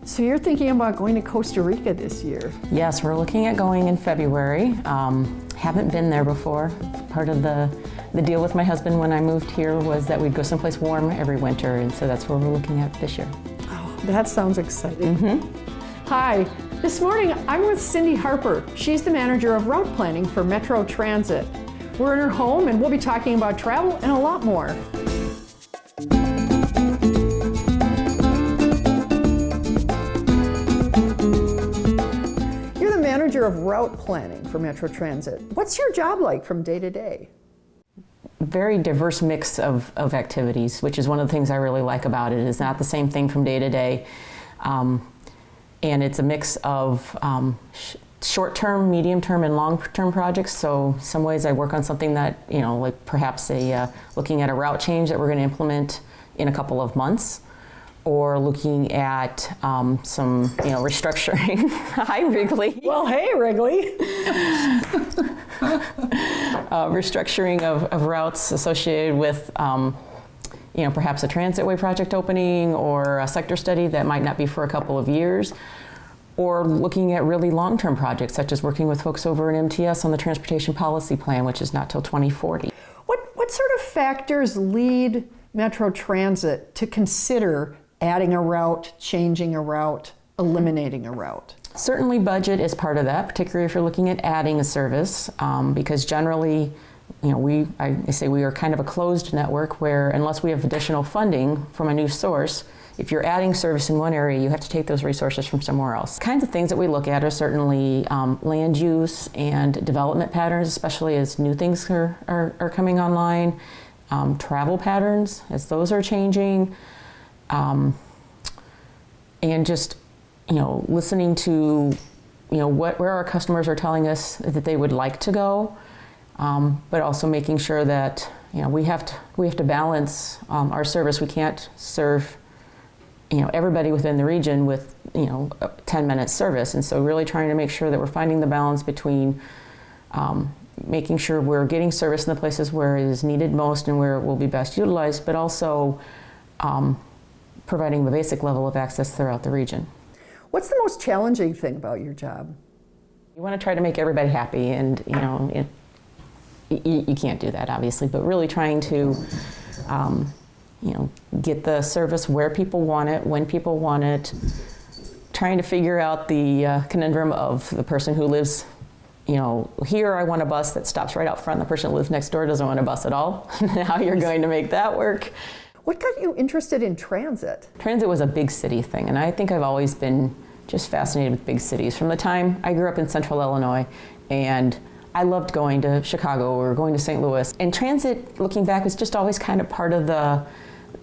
So you're thinking about going to Costa Rica this year? Yes, we're looking at going in February. Haven't been there before. Part of the deal with my husband when I moved here was that we'd go someplace warm every winter, and so that's where we're looking at this year. Oh, that sounds exciting. Mm-hmm. Hi, this morning I'm with Cyndi Harper. She's the manager of route planning for Metro Transit. We're in her home and we'll be talking about travel and a lot more. You're the manager of route planning for Metro Transit. What's your job like from day to day? Very diverse mix of activities, which is one of the things I really like about it. It's not the same thing from day to day. And it's a mix of short-term, medium-term, and long-term projects. So some ways I work on something that, like perhaps looking at a route change that we're going to implement in a couple of months, or looking at some, restructuring. Hi, Wrigley. Well, hey, Wrigley. Restructuring of routes associated with perhaps a transitway project opening or a sector study that might not be for a couple of years, or looking at really long-term projects, such as working with folks over in MTS on the Transportation Policy Plan, which is not till 2040. What sort of factors lead Metro Transit to consider adding a route, changing a route, eliminating a route? Certainly budget is part of that, particularly if you're looking at adding a service, because generally, I say we are kind of a closed network where unless we have additional funding from a new source, if you're adding service in one area, you have to take those resources from somewhere else. Kinds of things that we look at are certainly land use and development patterns, especially as new things are coming online, travel patterns as those are changing, and just listening to where our customers are telling us that they would like to go. But also making sure that we have to balance our service. We can't serve everybody within the region with a 10-minute service, and so really trying to make sure that we're finding the balance between making sure we're getting service in the places where it is needed most and where it will be best utilized, but also providing the basic level of access throughout the region. What's the most challenging thing about your job? You want to try to make everybody happy, and you can't do that, obviously, but really trying to, get the service where people want it, when people want it, trying to figure out the conundrum of the person who lives, here I want a bus that stops right out front, and the person who lives next door doesn't want a bus at all, how you're going to make that work. What got you interested in transit? Transit was a big city thing, and I think I've always been just fascinated with big cities. From the time I grew up in central Illinois, and I loved going to Chicago or going to St. Louis. And transit, looking back, was just always kind of part of the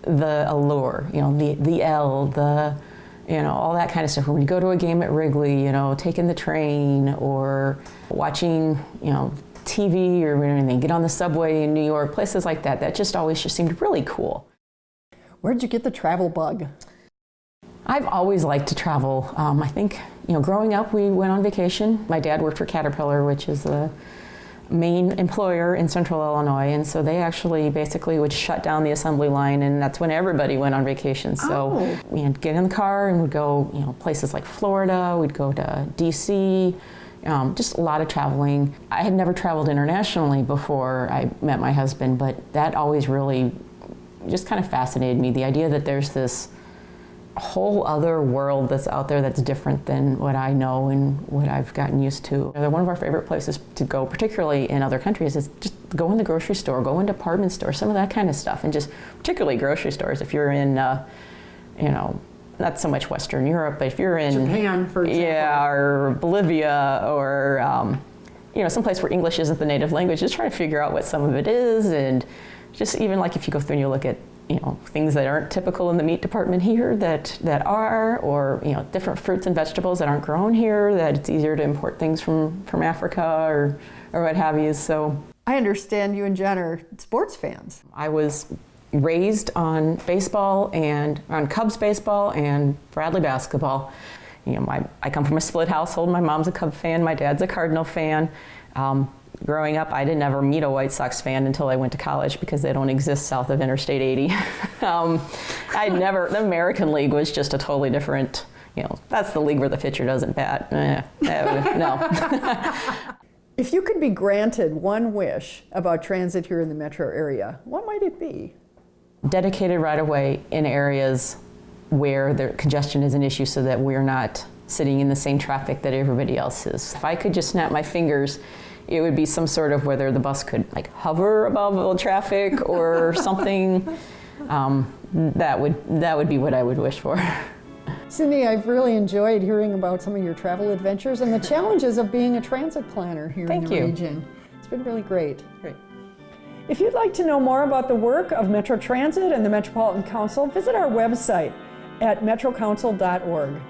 allure, the L, all that kind of stuff. When you go to a game at Wrigley, taking the train or watching, TV or anything, get on the subway in New York, places like that. That just always seemed really cool. Where'd you get the travel bug? I've always liked to travel. I think, growing up, we went on vacation. My dad worked for Caterpillar, which is the main employer in central Illinois, and so they actually basically would shut down the assembly line, and that's when everybody went on vacation. So we'd get in the car and we'd go, places like Florida, we'd go to DC, just a lot of traveling. I had never traveled internationally before I met my husband, but that always really just kind of fascinated me, the idea that there's this whole other world that's out there that's different than what I know and what I've gotten used to. One of our favorite places to go, particularly in other countries, is just go in the grocery store, go in department stores, some of that kind of stuff, and just particularly grocery stores. If you're in, not so much Western Europe, but if you're in Japan, for example, or Bolivia, or someplace where English isn't the native language, just try to figure out what some of it is, and just even like if you go through and you look at things that aren't typical in the meat department here that are, or different fruits and vegetables that aren't grown here, that it's easier to import things from Africa or what have you. So I understand you and Jeanne are sports fans. I was raised on baseball and on Cubs baseball and Bradley basketball. I come from a split household. My mom's a Cub fan, my dad's a Cardinal fan. Growing up, I didn't ever meet a White Sox fan until I went to college because they don't exist south of Interstate 80. The American League was just a totally different, that's the league where the pitcher doesn't bat. No. If you could be granted one wish about transit here in the metro area, what might it be? Dedicated right-of-way in areas where the congestion is an issue so that we're not sitting in the same traffic that everybody else is. If I could just snap my fingers, it would be some sort of whether the bus could like hover above the traffic or something. That would be what I would wish for. Cyndi, I've really enjoyed hearing about some of your travel adventures and the challenges of being a transit planner here in the region. It's been really great. Great. If you'd like to know more about the work of Metro Transit and the Metropolitan Council, visit our website at metrocouncil.org.